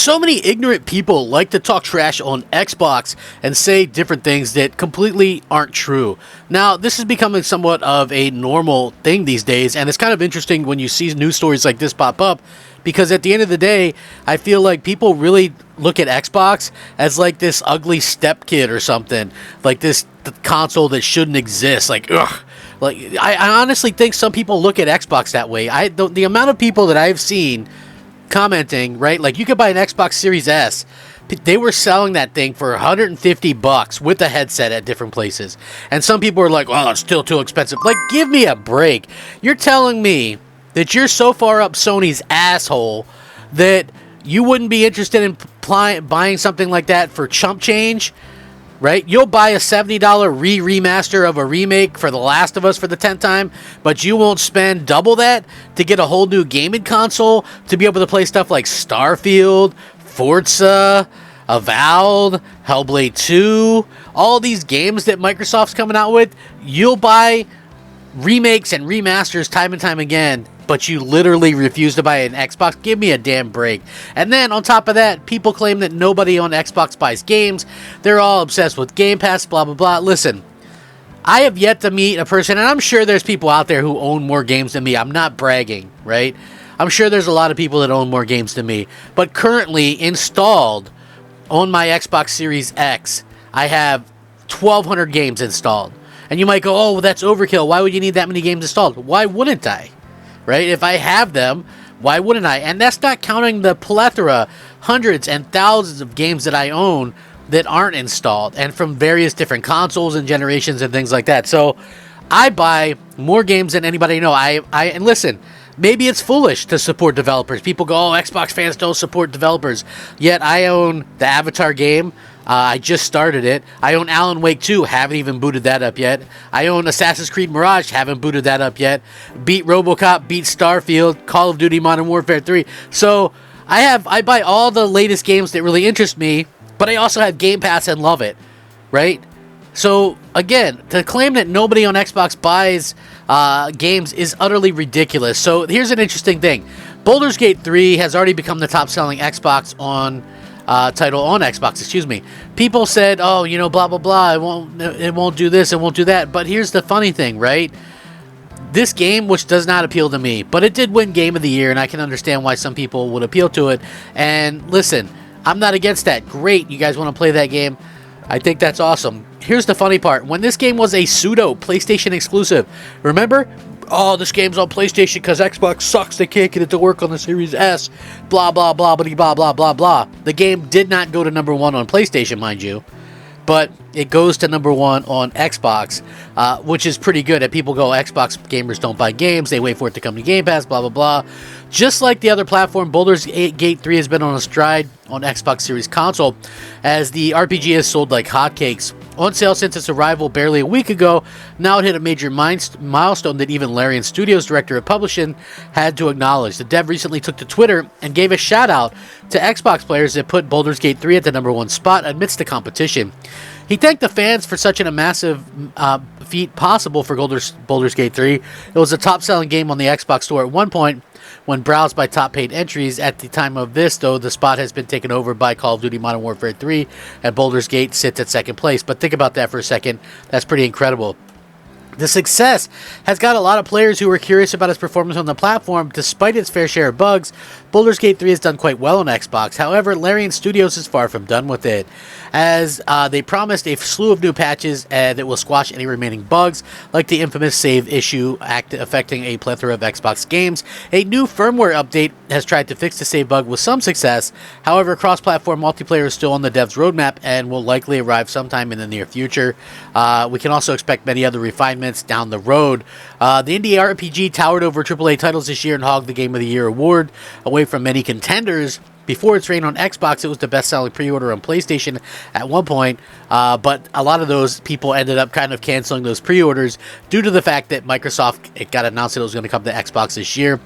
so many ignorant people like to talk trash on Xbox and say different things that completely aren't true. Now, this is becoming somewhat of a normal thing these days, and it's kind of interesting when you see news stories like this pop up, because at the end of the day, I feel like people really look at Xbox as like this ugly stepkid or something, like this console that shouldn't exist. Like, ugh. Like, I honestly think some people look at Xbox that way. The amount of people that I've seen commenting, right? Like, you could buy an Xbox Series S. They were selling that thing for $150 with a headset at different places. And some people are like, oh, it's still too expensive. Like, give me a break. You're telling me that you're so far up Sony's asshole that you wouldn't be interested in buying something like that for chump change? Right? You'll buy a $70 remaster of a remake for The Last of Us for the 10th time, but you won't spend double that to get a whole new gaming console to be able to play stuff like Starfield, Forza, Avowed, Hellblade 2, all these games that Microsoft's coming out with. You'll buy remakes and remasters time and time again, but you literally refuse to buy an Xbox. Give me a damn break. And then on top of that, people claim that nobody on Xbox buys games. They're all obsessed with Game Pass, blah, blah, blah. Listen, I have yet to meet a person, and I'm sure there's people out there who own more games than me. I'm not bragging, right? I'm sure there's a lot of people that own more games than me. But currently installed on my Xbox Series X, I have 1,200 games installed. And you might go, oh, well, that's overkill. Why would you need that many games installed? Why wouldn't I? Right? If I have them, why wouldn't I? And that's not counting the plethora, hundreds and thousands of games that I own that aren't installed, and from various different consoles and generations and things like that. So I buy more games than anybody I know. And listen, maybe it's foolish to support developers. People go, oh, Xbox fans don't support developers. Yet I own the Avatar game. I just started it. I own Alan Wake 2. Haven't even booted that up yet. I own Assassin's Creed Mirage. Haven't booted that up yet. Beat RoboCop. Beat Starfield. Call of Duty Modern Warfare 3. So I buy all the latest games that really interest me, but I also have Game Pass and love it. Right? So again, to claim that nobody on Xbox buys games is utterly ridiculous. So here's an interesting thing. Baldur's Gate 3 has already become the top-selling Xbox title on Xbox, excuse me. People said, oh, blah, blah, blah, it won't do this, it won't do that. But here's the funny thing, right? This game, which does not appeal to me, but it did win Game of the Year, and I can understand why some people would appeal to it. And listen, I'm not against that. Great, you guys want to play that game? I think that's awesome. Here's the funny part. When this game was a pseudo PlayStation exclusive, remember? Oh, this game's on PlayStation because Xbox sucks. They can't get it to work on the Series S. Blah, blah, blah, blah, blah, blah, blah, blah. The game did not go to number one on PlayStation, mind you. But it goes to number one on Xbox, which is pretty good. And people go, Xbox gamers don't buy games. They wait for it to come to Game Pass, blah, blah, blah. Just like the other platform, Baldur's Gate 3 has been on a stride on Xbox Series console, as the RPG has sold like hotcakes. On sale since its arrival barely a week ago, now it hit a major milestone that even Larian Studios director of publishing had to acknowledge. The dev recently took to Twitter and gave a shout out to Xbox players that put Baldur's Gate 3 at the number one spot amidst the competition. He thanked the fans for such a massive feat possible for Baldur's Gate 3. It was a top-selling game on the Xbox Store at one point when browsed by top paid entries. At the time of this, though, the spot has been taken over by Call of Duty Modern Warfare 3, and Baldur's Gate sits at second place. But think about that for a second. That's pretty incredible. The success has got a lot of players who were curious about its performance on the platform. Despite its fair share of bugs, Baldur's Gate 3 has done quite well on Xbox. However, Larian Studios is far from done with it, as they promised a slew of new patches that will squash any remaining bugs, like the infamous save issue affecting a plethora of Xbox games. A new firmware update has tried to fix the save bug with some success. However, cross-platform multiplayer is still on the dev's roadmap and will likely arrive sometime in the near future. We can also expect many other refinements down the road. The indie RPG towered over AAA titles this year and hogged the Game of the Year award away from many contenders. Before its reign on Xbox, it was the best-selling pre-order on PlayStation at one point, but a lot of those people ended up kind of canceling those pre-orders due to the fact that it got announced that it was going to come to Xbox this year.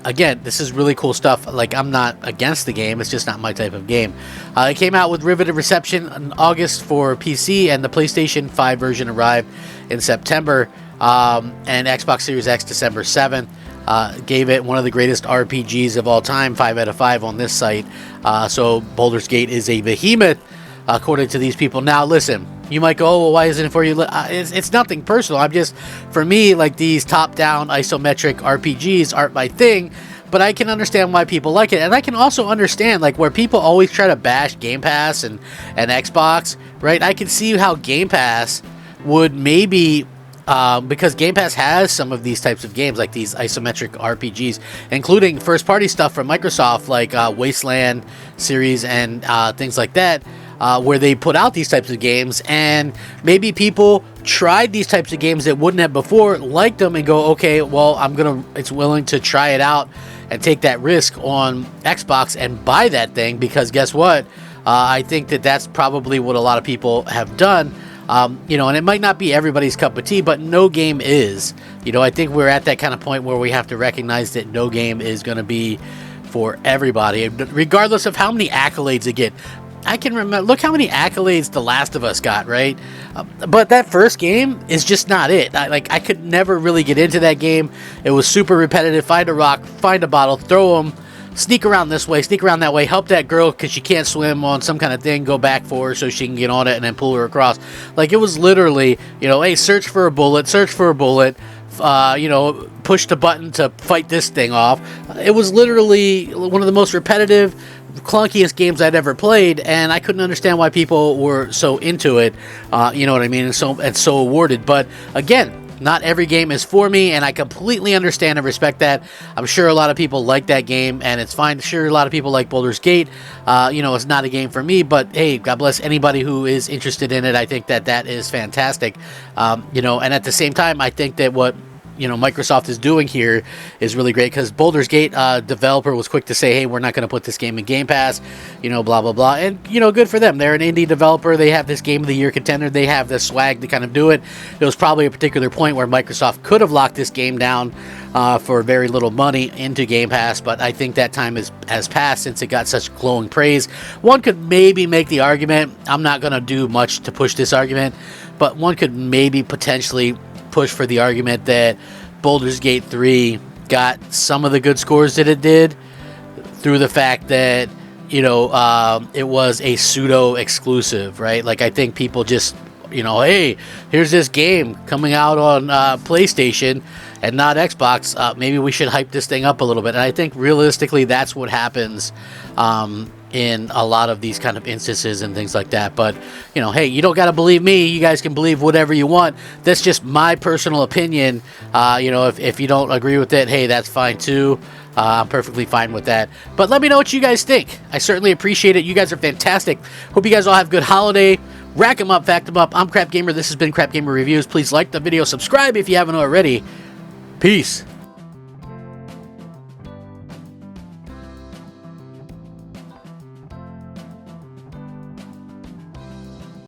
Again, this is really cool stuff. Like, I'm not against the game. It's just not my type of game. It came out with riveted reception in August for PC, and the PlayStation 5 version arrived in September, and Xbox Series X December 7th. gave it one of the greatest RPGs of all time, 5 out of 5 on this site. So Baldur's Gate is a behemoth, according to these people. Now, listen, you might go, oh, well, why isn't it for you? It's nothing personal. For me, like, these top-down isometric RPGs aren't my thing, but I can understand why people like it. And I can also understand, like, where people always try to bash Game Pass and Xbox, right? I can see how Game Pass would maybe, because Game Pass has some of these types of games, like these isometric RPGs, including first-party stuff from Microsoft, like Wasteland series and things like that, where they put out these types of games, and maybe people tried these types of games that wouldn't have before, liked them, and go, okay, well, it's willing to try it out and take that risk on Xbox and buy that thing, because guess what? I think that's probably what a lot of people have done. And it might not be everybody's cup of tea, but no game is. I think we're at that kind of point where we have to recognize that no game is going to be for everybody, regardless of how many accolades it get. I can remember, look how many accolades The Last of Us got, right? But that first game is just not it. I could never really get into that game. It was super repetitive. Find a rock, find a bottle, throw them, sneak around this way, sneak around that way, help that girl because she can't swim on some kind of thing, go back for her so she can get on it and then pull her across. Like, it was literally, hey, search for a bullet, push the button to fight this thing off. It was literally one of the most repetitive, clunkiest games I'd ever played, and I couldn't understand why people were so into it. You know what I mean? And so awarded. But again, not every game is for me, and I completely understand and respect that. I'm sure a lot of people like that game, and it's fine. Sure, a lot of people like Baldur's Gate. It's not a game for me, but hey, God bless anybody who is interested in it. I think that is fantastic. And at the same time, I think that what Microsoft is doing here is really great, because Baldur's Gate developer was quick to say, hey, we're not going to put this game in Game Pass, blah, blah, blah. And, good for them. They're an indie developer. They have this Game of the Year contender. They have the swag to kind of do it. There was probably a particular point where Microsoft could have locked this game down for very little money into Game Pass, but I think that time has passed since it got such glowing praise. One could maybe make the argument, I'm not going to do much to push this argument, but one could maybe potentially push for the argument that Baldur's Gate 3 got some of the good scores that it did through the fact that it was a pseudo exclusive, right? Like, I think people just hey, here's this game coming out on PlayStation and not Xbox, maybe we should hype this thing up a little bit. And I think realistically that's what happens in a lot of these kind of instances and things like that. But hey, you don't got to believe me. You guys can believe whatever you want. That's just my personal opinion. If you don't agree with it, hey, that's fine too. I'm perfectly fine with that. But let me know what you guys think. I certainly appreciate it. You guys are fantastic. Hope you guys all have a good holiday. Rack 'em up, fact 'em up. I'm Crap Gamer. This has been Crap Gamer Reviews. Please like the video, subscribe if you haven't already. Peace.